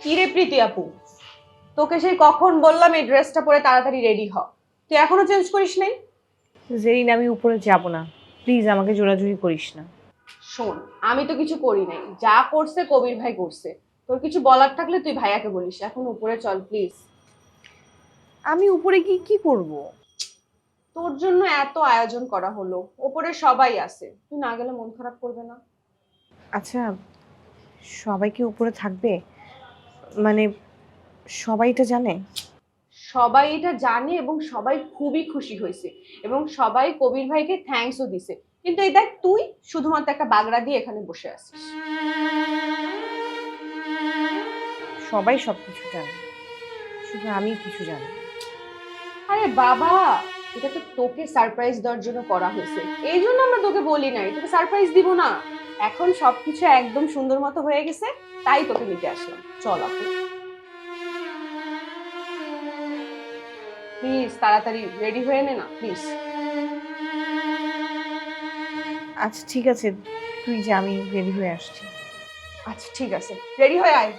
কি রে প্রীতি আপু, তোকে সেই কখন বললাম এই ড্রেসটা পরে তাড়াতাড়ি রেডি হ, তুই এখনো চেঞ্জ করিস নাই? জেরিন, আমি উপরে যাব না, প্লিজ আমাকে জোরাজুরি করিস না। শোন, আমি তো কিছু করি নাই, যা করছে কবির ভাই করছে। তোর কিছু বলার থাকলে তুই ভাইয়াকে বলিস, এখন উপরে চল প্লিজ। আমি উপরে গিয়ে কি করব? তোর জন্য এত আয়োজন করা হলো, উপরে সবাই আছে, তুই না গেলে মন খারাপ করবে না? আচ্ছা, সবাই কি উপরে থাকবে? মানে সবাই এটা জানে? সবাই এটা জানে এবং সবাই খুবই খুশি হয়েছে, এবং সবাই কবির ভাইকে থ্যাঙ্কসও দিছে। কিন্তু এই দেখ, তুই শুধুমাত্র একটা বাগড়া দিয়ে এখানে বসে আছিস। সবাই সবকিছু জানে, শুধু আমি কিছু জানি না। আরে বাবা, এটা তো তোকে সারপ্রাইজ দেওয়ার জন্য করা হয়েছে, এই জন্য আমরা তোকে বলি নাই তোকে সারপ্রাইজ দিব না। এখন সবকিছু একদম সুন্দর মতো হয়ে গেছে, তাই তোকে নিতে আসলাম। চল আপু, প্লিজ তাড়াতাড়ি রেডি হয়ে নে না প্লিজ। আচ্ছা ঠিক আছে, তুই যে, আমি রেডি হয়ে আসছি। আচ্ছা ঠিক আছে, রেডি হয়ে আয়।